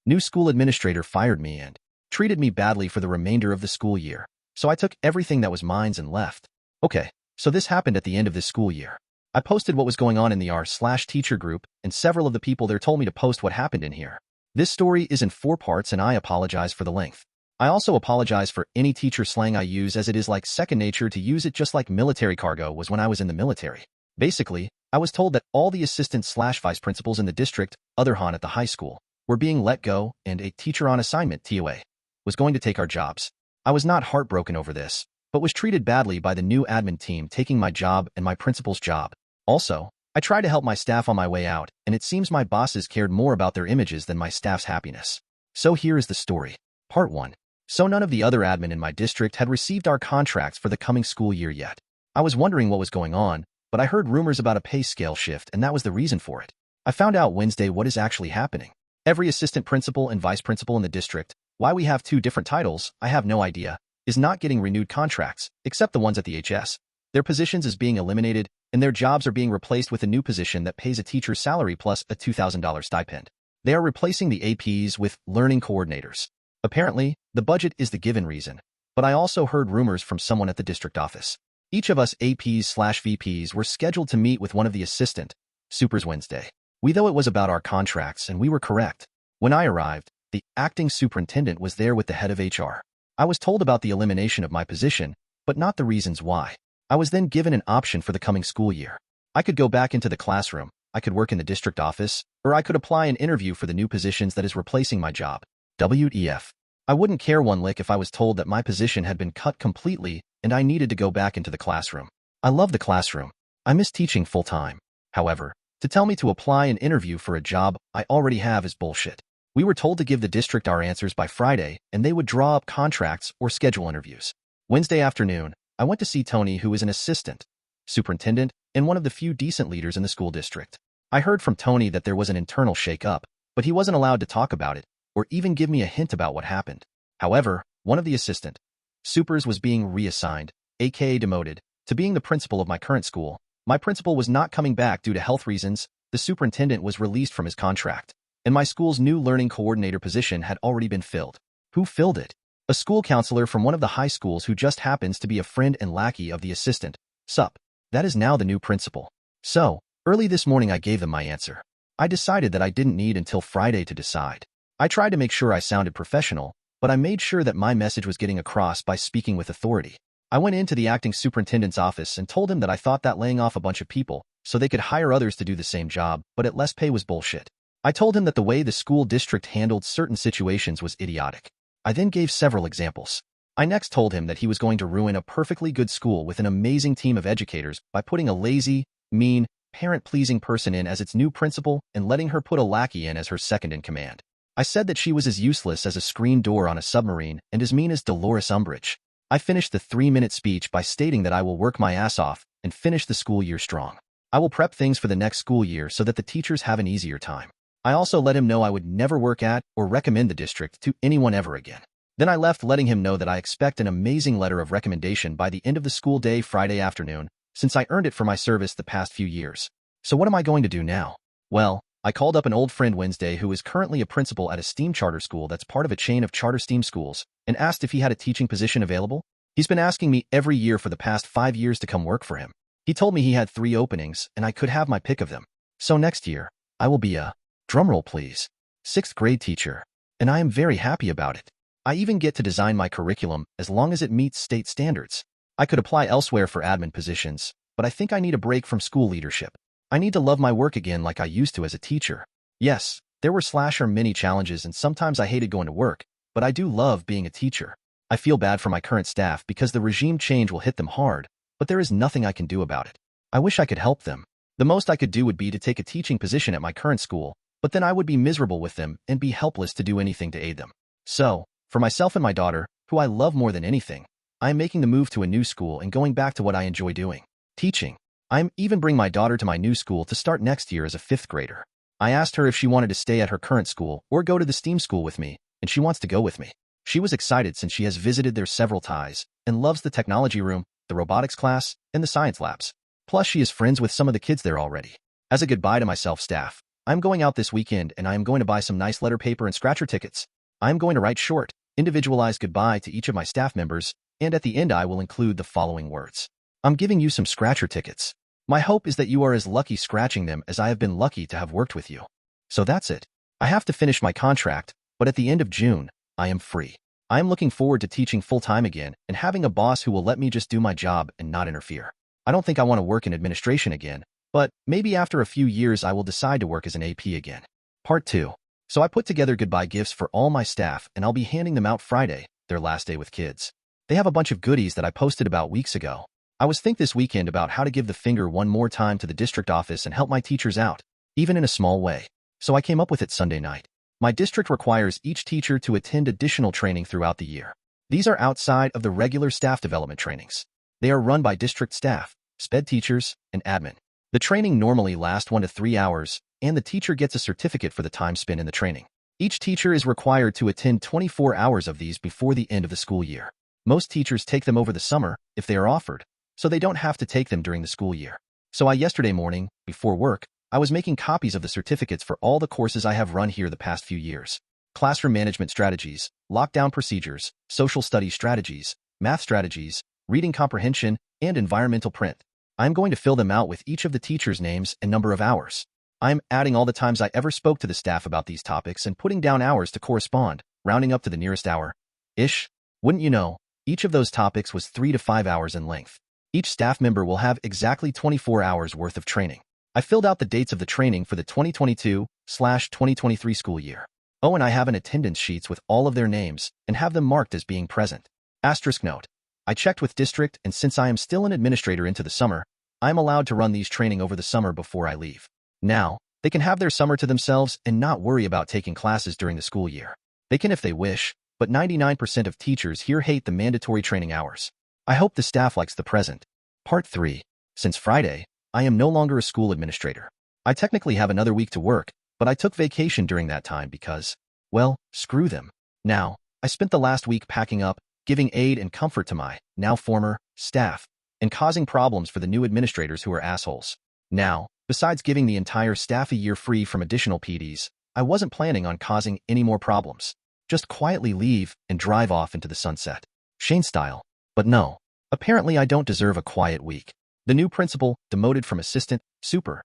New school administrator fired me and treated me badly for the remainder of the school year. So I took everything that was mine and left. Okay, so this happened at the end of this school year. I posted what was going on in the r/teacher group, and several of the people there told me to post what happened in here. This story is in 4 parts and I apologize for the length. I also apologize for any teacher slang I use, as it is like second nature to use it, just like military cargo was when I was in the military. Basically, I was told that all the assistant/vice principals in the district, other Han at the high school, were being let go and a teacher on assignment, TOA, was going to take our jobs. I was not heartbroken over this, but was treated badly by the new admin team taking my job and my principal's job. Also, I tried to help my staff on my way out, and it seems my bosses cared more about their images than my staff's happiness. So here is the story. Part 1. So none of the other admin in my district had received our contracts for the coming school year yet. I was wondering what was going on, but I heard rumors about a pay scale shift, and that was the reason for it. I found out Wednesday what is actually happening. Every assistant principal and vice principal in the district, why we have 2 different titles, I have no idea, is not getting renewed contracts, except the ones at the HS. Their positions is being eliminated, and their jobs are being replaced with a new position that pays a teacher's salary plus a $2,000 stipend. They are replacing the APs with learning coordinators. Apparently, the budget is the given reason, but I also heard rumors from someone at the district office. Each of us APs/VPs were scheduled to meet with one of the assistant supers Wednesday. Though it was about our contracts, and we were correct. When I arrived, the acting superintendent was there with the head of HR. I was told about the elimination of my position, but not the reasons why. I was then given an option for the coming school year. I could go back into the classroom, I could work in the district office, or I could apply an interview for the new positions that is replacing my job. WEF. I wouldn't care one lick if I was told that my position had been cut completely and I needed to go back into the classroom. I love the classroom. I miss teaching full-time. However, to tell me to apply an interview for a job I already have is bullshit. We were told to give the district our answers by Friday, and they would draw up contracts or schedule interviews. Wednesday afternoon, I went to see Tony, who is an assistant superintendent and one of the few decent leaders in the school district. I heard from Tony that there was an internal shake-up, but he wasn't allowed to talk about it or even give me a hint about what happened. However, one of the assistant supers was being reassigned, aka demoted, to being the principal of my current school. My principal was not coming back due to health reasons. The superintendent was released from his contract, and my school's new learning coordinator position had already been filled. Who filled it? A school counselor from one of the high schools who just happens to be a friend and lackey of the assistant sup. That is now the new principal. So, early this morning I gave them my answer. I decided that I didn't need until Friday to decide. I tried to make sure I sounded professional, but I made sure that my message was getting across by speaking with authority. I went into the acting superintendent's office and told him that I thought that laying off a bunch of people so they could hire others to do the same job, but at less pay, was bullshit. I told him that the way the school district handled certain situations was idiotic. I then gave several examples. I next told him that he was going to ruin a perfectly good school with an amazing team of educators by putting a lazy, mean, parent-pleasing person in as its new principal and letting her put a lackey in as her second-in-command. I said that she was as useless as a screen door on a submarine and as mean as Dolores Umbridge. I finished the 3-minute speech by stating that I will work my ass off and finish the school year strong. I will prep things for the next school year so that the teachers have an easier time. I also let him know I would never work at or recommend the district to anyone ever again. Then I left, letting him know that I expect an amazing letter of recommendation by the end of the school day Friday afternoon, since I earned it for my service the past few years. So what am I going to do now? Well, I called up an old friend Wednesday who is currently a principal at a STEAM charter school that's part of a chain of charter STEAM schools, and asked if he had a teaching position available. He's been asking me every year for the past 5 years to come work for him. He told me he had 3 openings and I could have my pick of them. So next year, I will be a, drumroll please, 6th grade teacher, and I am very happy about it. I even get to design my curriculum as long as it meets state standards. I could apply elsewhere for admin positions, but I think I need a break from school leadership. I need to love my work again like I used to as a teacher. Yes, there were many challenges and sometimes I hated going to work, but I do love being a teacher. I feel bad for my current staff because the regime change will hit them hard, but there is nothing I can do about it. I wish I could help them. The most I could do would be to take a teaching position at my current school, but then I would be miserable with them and be helpless to do anything to aid them. So, for myself and my daughter, who I love more than anything, I am making the move to a new school and going back to what I enjoy doing, teaching. I'm even bring my daughter to my new school to start next year as a 5th grader. I asked her if she wanted to stay at her current school or go to the STEAM school with me, and she wants to go with me. She was excited since she has visited there several times and loves the technology room, the robotics class, and the science labs. Plus, she is friends with some of the kids there already. As a goodbye to my staff, I'm going out this weekend and I am going to buy some nice letter paper and scratcher tickets. I am going to write short, individualized goodbye to each of my staff members, and at the end I will include the following words. I'm giving you some scratcher tickets. My hope is that you are as lucky scratching them as I have been lucky to have worked with you. So that's it. I have to finish my contract, but at the end of June, I am free. I am looking forward to teaching full-time again and having a boss who will let me just do my job and not interfere. I don't think I want to work in administration again, but maybe after a few years I will decide to work as an AP again. Part 2. So I put together goodbye gifts for all my staff and I'll be handing them out Friday, their last day with kids. They have a bunch of goodies that I posted about weeks ago. I was thinking this weekend about how to give the finger one more time to the district office and help my teachers out, even in a small way. So I came up with it Sunday night. My district requires each teacher to attend additional training throughout the year. These are outside of the regular staff development trainings. They are run by district staff, SPED teachers, and admin. The training normally lasts 1 to 3 hours, and the teacher gets a certificate for the time spent in the training. Each teacher is required to attend 24 hours of these before the end of the school year. Most teachers take them over the summer if they are offered, so they don't have to take them during the school year. So yesterday morning, before work, I was making copies of the certificates for all the courses I have run here the past few years. Classroom management strategies, lockdown procedures, social studies strategies, math strategies, reading comprehension, and environmental print. I'm going to fill them out with each of the teachers' names and number of hours. I'm adding all the times I ever spoke to the staff about these topics and putting down hours to correspond, rounding up to the nearest hour-ish. Wouldn't you know, each of those topics was 3 to 5 hours in length. Each staff member will have exactly 24 hours worth of training. I filled out the dates of the training for the 2022/2023 school year. Oh, and I have an attendance sheets with all of their names and have them marked as being present. Asterisk note. I checked with district, and since I am still an administrator into the summer, I am allowed to run these training over the summer before I leave. Now, they can have their summer to themselves and not worry about taking classes during the school year. They can if they wish, but 99% of teachers here hate the mandatory training hours. I hope the staff likes the present. Part 3. Since Friday, I am no longer a school administrator. I technically have another week to work, but I took vacation during that time because, well, screw them. Now, I spent the last week packing up, giving aid and comfort to my, now former, staff, and causing problems for the new administrators who are assholes. Now, besides giving the entire staff a year free from additional PDs, I wasn't planning on causing any more problems. Just quietly leave and drive off into the sunset. Shane style. But no, apparently I don't deserve a quiet week. The new principal, demoted from assistant, super,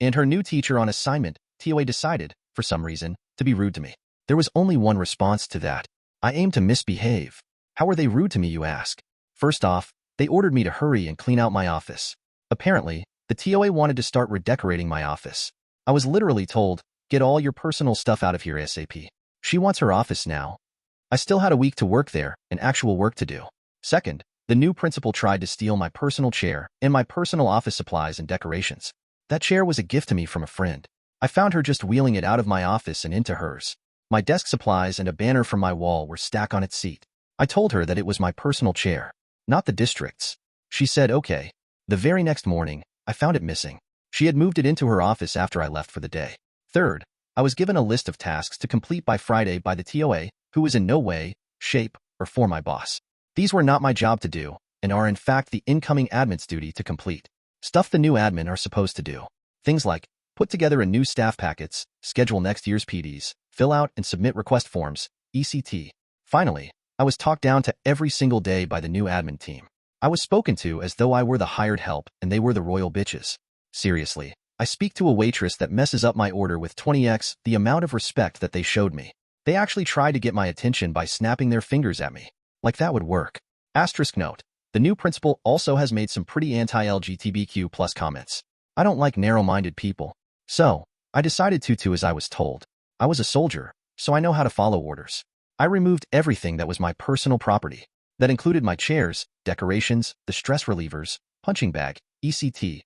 and her new teacher on assignment, TOA, decided, for some reason, to be rude to me. There was only one response to that. I aim to misbehave. How were they rude to me, you ask? First off, they ordered me to hurry and clean out my office. Apparently, the TOA wanted to start redecorating my office. I was literally told, get all your personal stuff out of here ASAP. She wants her office now. I still had a week to work there and actual work to do. Second, the new principal tried to steal my personal chair and my personal office supplies and decorations. That chair was a gift to me from a friend. I found her just wheeling it out of my office and into hers. My desk supplies and a banner from my wall were stacked on its seat. I told her that it was my personal chair, not the district's. She said okay. The very next morning, I found it missing. She had moved it into her office after I left for the day. Third, I was given a list of tasks to complete by Friday by the TOA, who was in no way, shape, or form my boss. These were not my job to do, and are in fact the incoming admin's duty to complete. Stuff the new admin are supposed to do. Things like, put together a new staff packets, schedule next year's PDs, fill out and submit request forms, etc. Finally, I was talked down to every single day by the new admin team. I was spoken to as though I were the hired help and they were the royal bitches. Seriously, I speak to a waitress that messes up my order with 20x the amount of respect that they showed me. They actually tried to get my attention by snapping their fingers at me. Like that would work. Asterisk note. The new principal also has made some pretty anti-LGBTQ+ comments. I don't like narrow-minded people. So, I decided to as I was told. I was a soldier, so I know how to follow orders. I removed everything that was my personal property. That included my chairs, decorations, the stress relievers, punching bag, etc.,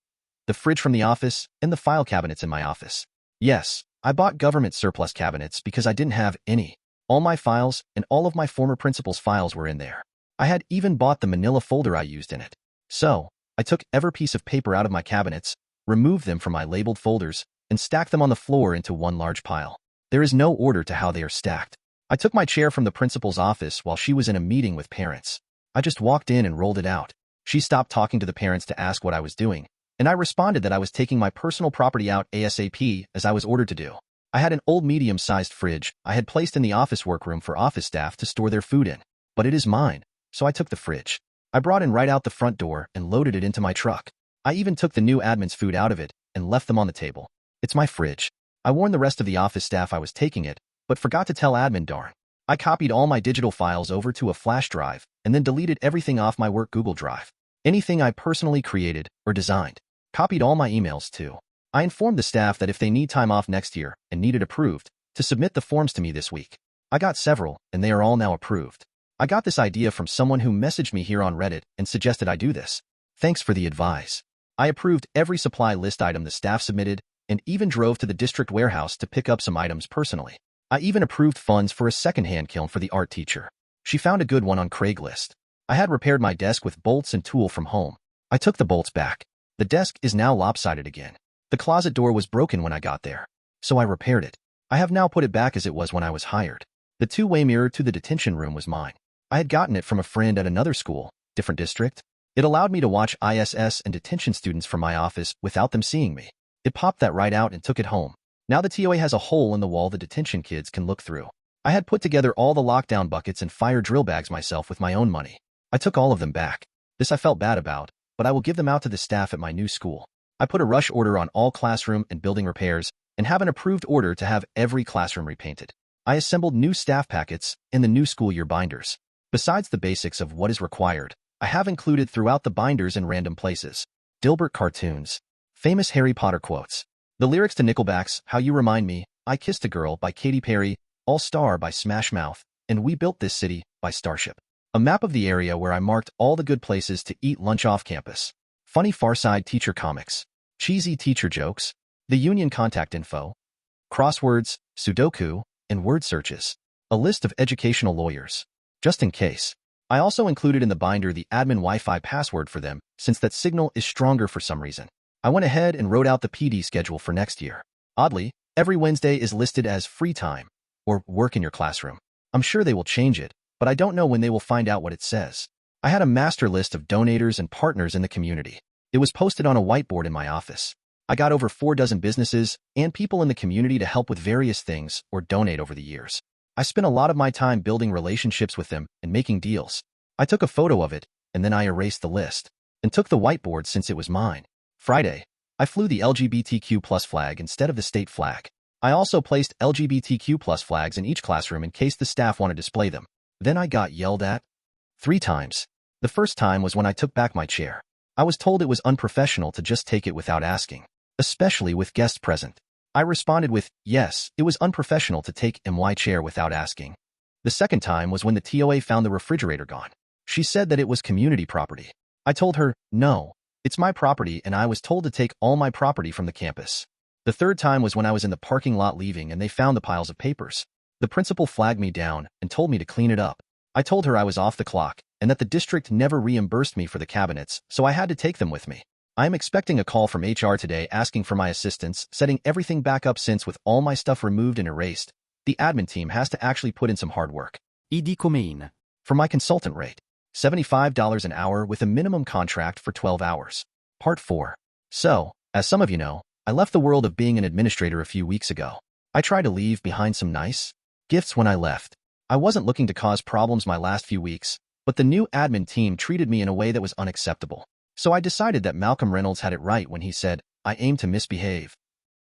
the fridge from the office, and the file cabinets in my office. Yes, I bought government surplus cabinets because I didn't have any. All my files and all of my former principal's files were in there. I had even bought the manila folder I used in it. So, I took every piece of paper out of my cabinets, removed them from my labeled folders, and stacked them on the floor into one large pile. There is no order to how they are stacked. I took my chair from the principal's office while she was in a meeting with parents. I just walked in and rolled it out. She stopped talking to the parents to ask what I was doing, and I responded that I was taking my personal property out ASAP as I was ordered to do. I had an old medium-sized fridge I had placed in the office workroom for office staff to store their food in, but it is mine, so I took the fridge. I brought it right out the front door and loaded it into my truck. I even took the new admin's food out of it and left them on the table. It's my fridge. I warned the rest of the office staff I was taking it, but forgot to tell admin darn. I copied all my digital files over to a flash drive and then deleted everything off my work Google Drive. Anything I personally created or designed. Copied all my emails too. I informed the staff that if they need time off next year and need it approved, to submit the forms to me this week. I got several, and they are all now approved. I got this idea from someone who messaged me here on Reddit and suggested I do this. Thanks for the advice. I approved every supply list item the staff submitted and even drove to the district warehouse to pick up some items personally. I even approved funds for a secondhand kiln for the art teacher. She found a good one on Craigslist. I had repaired my desk with bolts and tool from home. I took the bolts back. The desk is now lopsided again. The closet door was broken when I got there, so I repaired it. I have now put it back as it was when I was hired. The two-way mirror to the detention room was mine. I had gotten it from a friend at another school, different district. It allowed me to watch ISS and detention students from my office without them seeing me. It popped that right out and took it home. Now the TOA has a hole in the wall the detention kids can look through. I had put together all the lockdown buckets and fire drill bags myself with my own money. I took all of them back. This I felt bad about, but I will give them out to the staff at my new school. I put a rush order on all classroom and building repairs and have an approved order to have every classroom repainted. I assembled new staff packets in the new school year binders. Besides the basics of what is required, I have included throughout the binders in random places. Dilbert cartoons, famous Harry Potter quotes, the lyrics to Nickelback's How You Remind Me, I Kissed a Girl by Katy Perry, All Star by Smash Mouth, and We Built This City by Starship. A map of the area where I marked all the good places to eat lunch off campus. Funny Farside teacher comics, cheesy teacher jokes, the union contact info, crosswords, Sudoku, and word searches. A list of educational lawyers. Just in case. I also included in the binder the admin Wi-Fi password for them, since that signal is stronger for some reason. I went ahead and wrote out the PD schedule for next year. Oddly, every Wednesday is listed as free time, or work in your classroom. I'm sure they will change it, but I don't know when they will find out what it says. I had a master list of donators and partners in the community. It was posted on a whiteboard in my office. I got over 4 dozen businesses and people in the community to help with various things or donate over the years. I spent a lot of my time building relationships with them and making deals. I took a photo of it, and then I erased the list, and took the whiteboard since it was mine. Friday, I flew the LGBTQ+ flag instead of the state flag. I also placed LGBTQ+ flags in each classroom in case the staff want to display them. Then I got yelled at 3 times. The first time was when I took back my chair. I was told it was unprofessional to just take it without asking, especially with guests present. I responded with, yes, it was unprofessional to take my chair without asking. The second time was when the TOA found the refrigerator gone. She said that it was community property. I told her, no, it's my property and I was told to take all my property from the campus. The third time was when I was in the parking lot leaving and they found the piles of papers. The principal flagged me down and told me to clean it up. I told her I was off the clock and that the district never reimbursed me for the cabinets, so I had to take them with me. I am expecting a call from HR today asking for my assistance setting everything back up since with all my stuff removed and erased, the admin team has to actually put in some hard work. ID Comain. For my consultant rate, $75 an hour with a minimum contract for 12 hours. Part 4. So, as some of you know, I left the world of being an administrator a few weeks ago. I tried to leave behind some nice gifts when I left. I wasn't looking to cause problems my last few weeks, but the new admin team treated me in a way that was unacceptable. So I decided that Malcolm Reynolds had it right when he said, I aim to misbehave.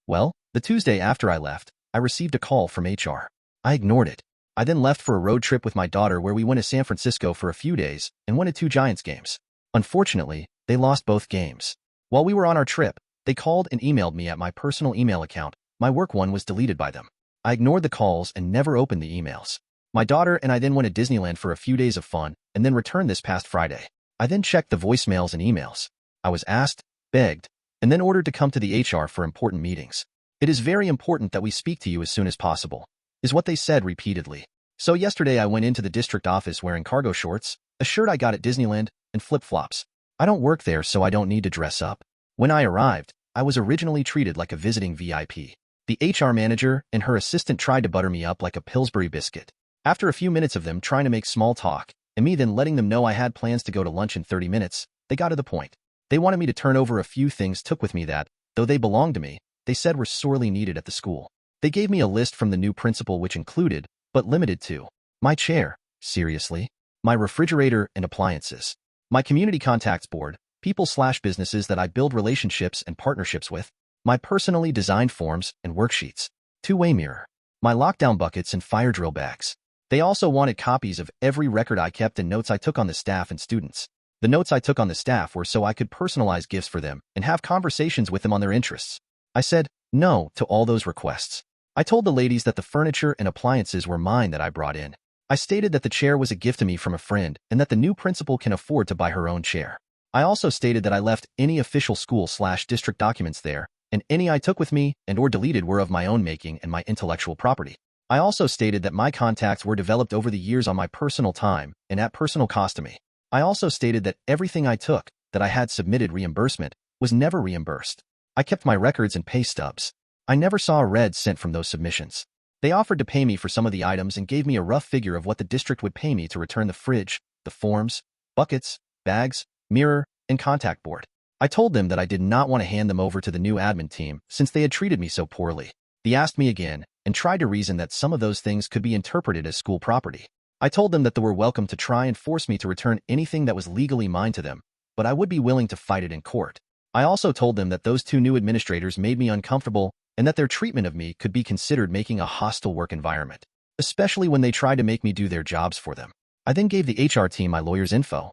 Well, the Tuesday after I left, I received a call from HR. I ignored it. I then left for a road trip with my daughter where we went to San Francisco for a few days and went to 2 Giants games. Unfortunately, they lost both games. While we were on our trip, they called and emailed me at my personal email account. My work one was deleted by them. I ignored the calls and never opened the emails. My daughter and I then went to Disneyland for a few days of fun and then returned this past Friday. I then checked the voicemails and emails. I was asked, begged, and then ordered to come to the HR for important meetings. It is very important that we speak to you as soon as possible, is what they said repeatedly. So yesterday I went into the district office wearing cargo shorts, a shirt I got at Disneyland, and flip-flops. I don't work there so I don't need to dress up. When I arrived, I was originally treated like a visiting VIP. The HR manager and her assistant tried to butter me up like a Pillsbury biscuit. After a few minutes of them trying to make small talk, and me then letting them know I had plans to go to lunch in 30 minutes, they got to the point. They wanted me to turn over a few things took with me that, though they belonged to me, they said were sorely needed at the school. They gave me a list from the new principal which included, but limited to, my chair, seriously, my refrigerator and appliances, my community contacts board, people/businesses that I build relationships and partnerships with, my personally designed forms and worksheets, two-way mirror, my lockdown buckets and fire drill bags. They also wanted copies of every record I kept and notes I took on the staff and students. The notes I took on the staff were so I could personalize gifts for them and have conversations with them on their interests. I said no to all those requests. I told the ladies that the furniture and appliances were mine that I brought in. I stated that the chair was a gift to me from a friend and that the new principal can afford to buy her own chair. I also stated that I left any official school/district documents there, and any I took with me and or deleted were of my own making and my intellectual property. I also stated that my contacts were developed over the years on my personal time and at personal cost to me. I also stated that everything I took, that I had submitted reimbursement, was never reimbursed. I kept my records and pay stubs. I never saw a red cent from those submissions. They offered to pay me for some of the items and gave me a rough figure of what the district would pay me to return the fridge, the forms, buckets, bags, mirror, and contact board. I told them that I did not want to hand them over to the new admin team since they had treated me so poorly. They asked me again and tried to reason that some of those things could be interpreted as school property. I told them that they were welcome to try and force me to return anything that was legally mine to them, but I would be willing to fight it in court. I also told them that those two new administrators made me uncomfortable and that their treatment of me could be considered making a hostile work environment, especially when they tried to make me do their jobs for them. I then gave the HR team my lawyer's info.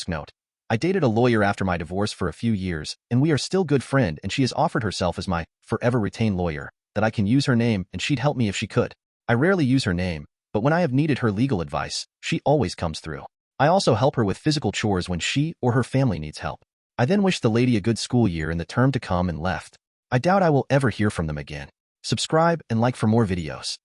Note: I dated a lawyer after my divorce for a few years, and we are still good friends, and she has offered herself as my forever retained lawyer, that I can use her name and she'd help me if she could. I rarely use her name, but when I have needed her legal advice, she always comes through. I also help her with physical chores when she or her family needs help. I then wished the lady a good school year in the term to come and left. I doubt I will ever hear from them again. Subscribe and like for more videos.